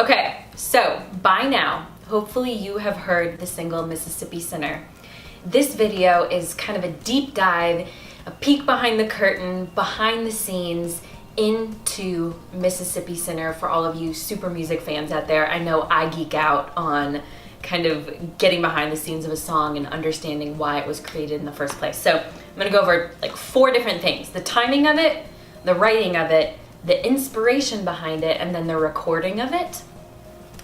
Okay, so by now, hopefully you have heard the single Mississippi Sinner. This video is kind of a deep dive, a peek behind the curtain, behind the scenes into Mississippi Sinner for all of you super music fans out there. I know I geek out on kind of getting behind the scenes of a song and understanding why it was created in the first place. So I'm gonna go over like 4 different things: the timing of it, the writing of it, the inspiration behind it, and then the recording of it.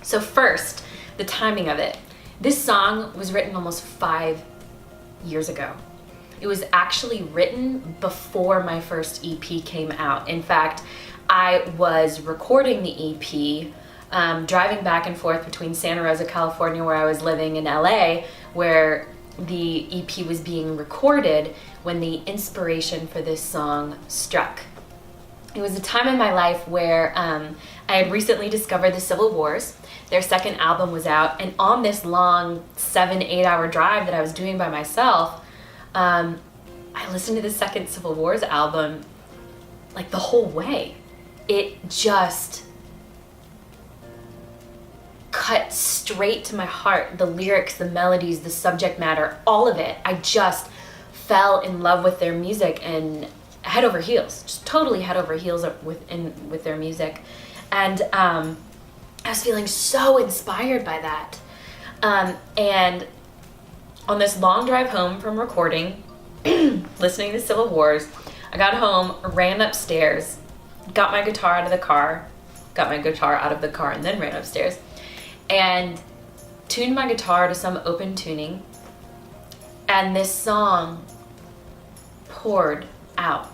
So first, the timing of it. This song was written almost 5 years ago. It was actually written before my first EP came out. In fact, I was recording the EP, driving back and forth between Santa Rosa, California, where I was living, in LA, where the EP was being recorded, when the inspiration for this song struck. It was a time in my life where I had recently discovered the Civil Wars. Their second album was out, and on this long 7-8 hour drive that I was doing by myself, I listened to the second Civil Wars album like the whole way. It just cut straight to my heart. The lyrics, the melodies, the subject matter, all of it. I just fell in love with their music and head over heels, just totally head over heels with their music. And I was feeling so inspired by that. And on this long drive home from recording, listening to Civil Wars, I got home, ran upstairs, got my guitar out of the car, and then ran upstairs, and tuned my guitar to some open tuning, and this song poured out.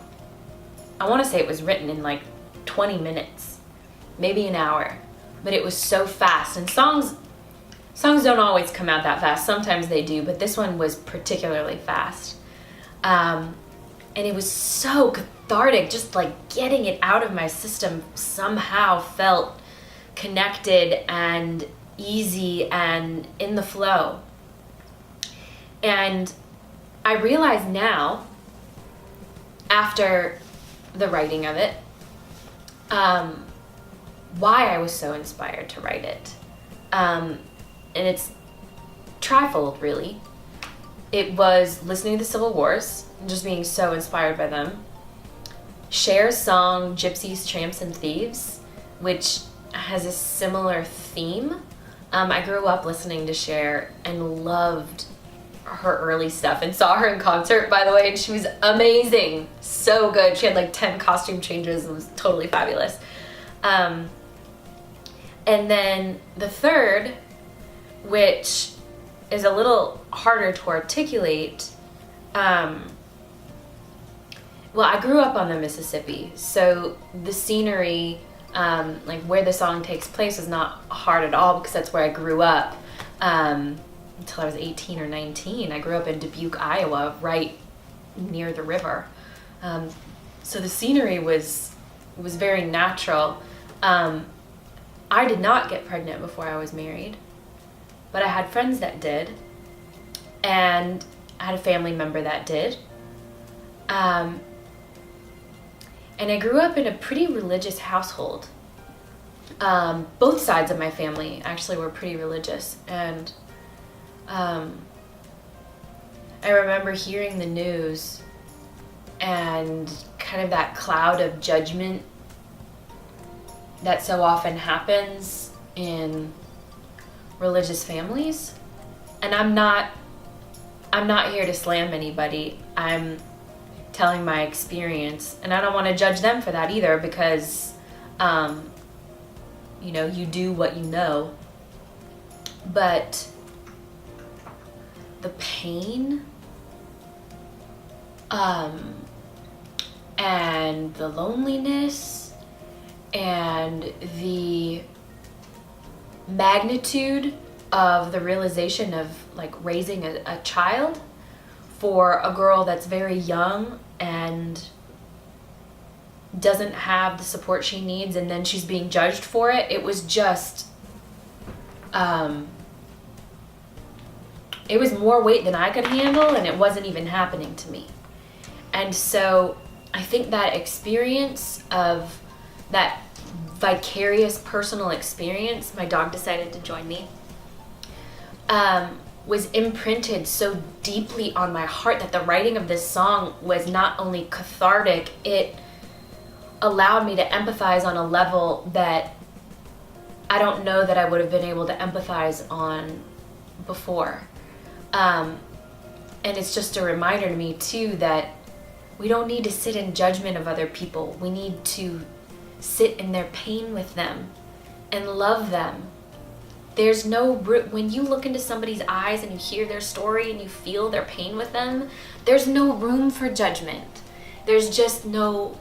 I want to say it was written in like 20 minutes, maybe an hour, but it was so fast. And songs don't always come out that fast. Sometimes they do, but this one was particularly fast. And it was so cathartic, just like getting it out of my system somehow felt connected and easy and in the flow. And I realize now, after the writing of it, why I was so inspired to write it. And it's trifold, really. It was listening to the Civil Wars and just being so inspired by them. Cher's song, Gypsies, Tramps, and Thieves, which has a similar theme. I grew up listening to Cher and loved her early stuff and saw her in concert, by the way, and she was amazing. So good. She had like 10 costume changes and was totally fabulous. And then the third, which is a little harder to articulate, well, I grew up on the Mississippi, so the scenery, like where the song takes place, is not hard at all because that's where I grew up until I was 18 or 19. I grew up in Dubuque, Iowa, right near the river. So the scenery was very natural. I did not get pregnant before I was married, but I had friends that did, and I had a family member that did. And I grew up in a pretty religious household. Both sides of my family actually were pretty religious, and I remember hearing the news and kind of that cloud of judgment that so often happens in religious families. And I'm not here to slam anybody. I'm telling my experience, and I don't want to judge them for that either, because you do what you know. But the pain and the loneliness and the magnitude of the realization of like raising a child for a girl that's very young and doesn't have the support she needs, and then she's being judged for it. It was just it was more weight than I could handle, and it wasn't even happening to me. And so I think that experience of that vicarious personal experience, my dog decided to join me, was imprinted so deeply on my heart that the writing of this song was not only cathartic, it allowed me to empathize on a level that I don't know that I would have been able to empathize on before. And it's just a reminder to me too that we don't need to sit in judgment of other people. We need to sit in their pain with them and love them. There's no, when you look into somebody's eyes and you hear their story and you feel their pain with them, there's no room for judgment. There's no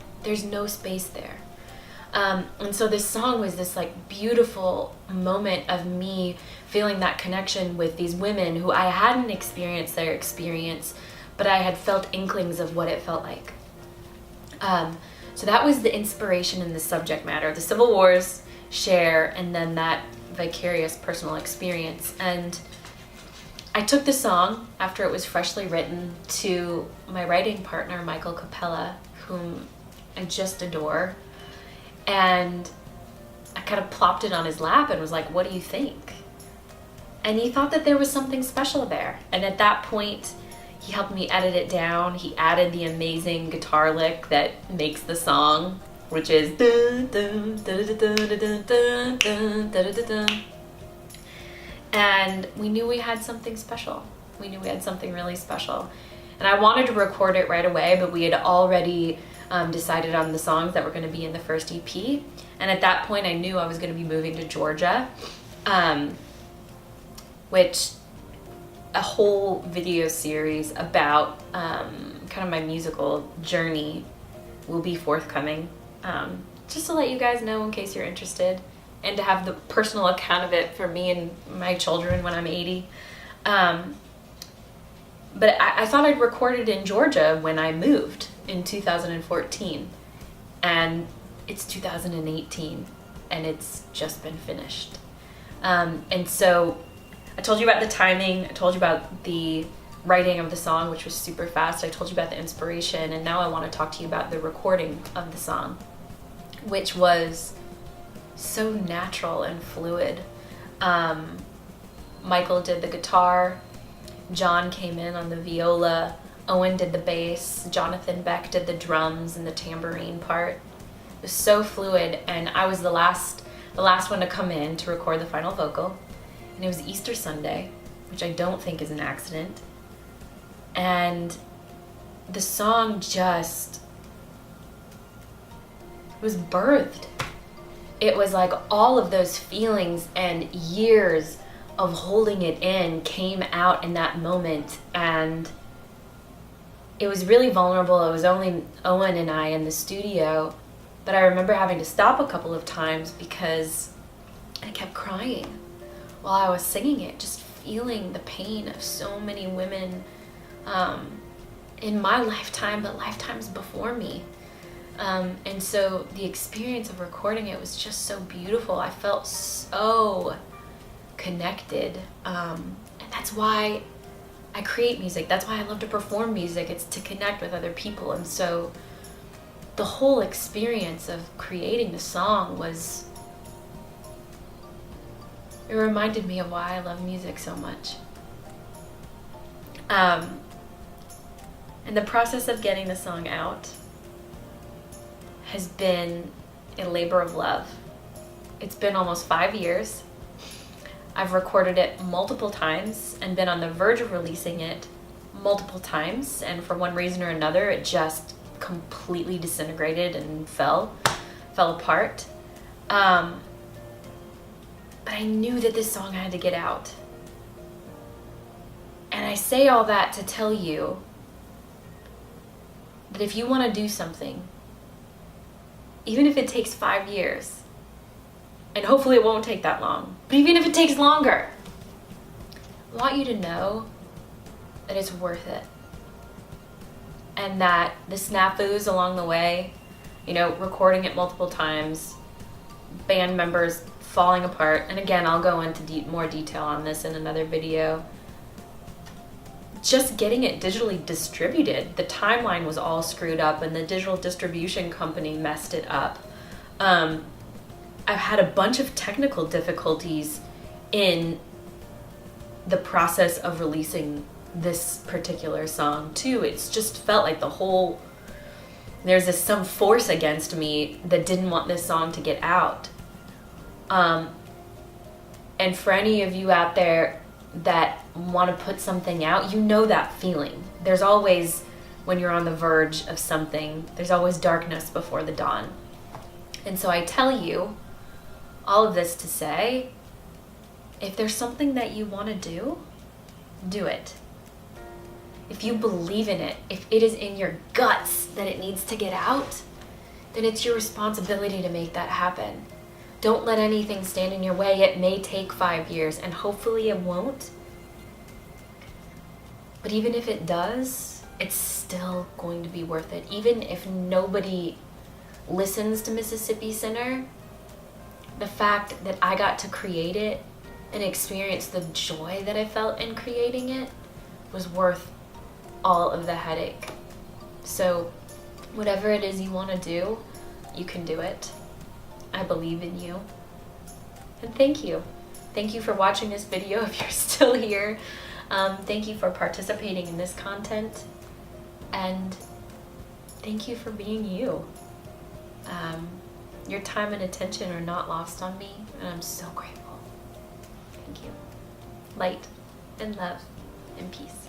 space there. And so this song was this like beautiful moment of me feeling that connection with these women who I hadn't experienced their experience, but I had felt inklings of what it felt like. So that was the inspiration in the subject matter, the Civil Wars, Cher, and then that vicarious personal experience. And I took the song after it was freshly written to my writing partner, Michael Capella, whom I just adore. And I kind of plopped it on his lap and was like, what do you think? And he thought that there was something special there. And at that point, he helped me edit it down. He added the amazing guitar lick that makes the song, which is dun, dun, dun, dun, dun, dun, dun, dun, dun, dun, dun. And we knew we had something special. We knew we had something really special. And I wanted to record it right away, but we had already decided on the songs that were going to be in the first EP. And at that point, I knew I was going to be moving to Georgia, which a whole video series about kind of my musical journey will be forthcoming. Just to let you guys know in case you're interested, and to have the personal account of it for me and my children when I'm 80. But I thought I'd record it in Georgia when I moved in 2014. And it's 2018, and it's just been finished. And so I told you about the timing, I told you about the writing of the song, which was super fast. I told you about the inspiration, and now I want to talk to you about the recording of the song, which was so natural and fluid. Michael did the guitar, John came in on the viola, Owen did the bass, Jonathan Beck did the drums and the tambourine part. It was so fluid, and I was the last one to come in to record the final vocal. And it was Easter Sunday, which I don't think is an accident. And the song just was birthed. It was like all of those feelings and years of holding it in came out in that moment, and it was really vulnerable. It was only Owen and I in the studio, but I remember having to stop a couple of times because I kept crying while I was singing it, just feeling the pain of so many women in my lifetime, but lifetimes before me. And so the experience of recording it was just so beautiful. I felt so connected. And that's why I create music. That's why I love to perform music. It's to connect with other people. And so the whole experience of creating the song was, it reminded me of why I love music so much. And the process of getting the song out has been a labor of love. It's been almost 5 years. I've recorded it multiple times and been on the verge of releasing it multiple times, and for one reason or another, it just completely disintegrated and fell apart. But I knew that this song had to get out. And I say all that to tell you that if you want to do something, even if it takes 5 years, and hopefully it won't take that long, but even if it takes longer, I want you to know that it's worth it. And that the snafus along the way, recording it multiple times, band members falling apart, and again, I'll go into more detail on this in another video, just getting it digitally distributed, the timeline was all screwed up and the digital distribution company messed it up. I've had a bunch of technical difficulties in the process of releasing this particular song too. It's just felt like there's some force against me that didn't want this song to get out. And for any of you out there that want to put something out, you know that feeling. There's always, when you're on the verge of something, there's always darkness before the dawn. And so I tell you all of this to say, if there's something that you want to do it. If you believe in it, if it is in your guts that it needs to get out, then it's your responsibility to make that happen. Don't let anything stand in your way. It may take 5 years, and hopefully it won't. But even if it does, it's still going to be worth it. Even if nobody listens to Mississippi Sinner, the fact that I got to create it and experience the joy that I felt in creating it was worth all of the headache. So whatever it is you want to do, you can do it. I believe in you. And thank you. Thank you for watching this video if you're still here. Thank you for participating in this content. And thank you for being you. Your time and attention are not lost on me, and I'm so grateful. Thank you. Light and love and peace.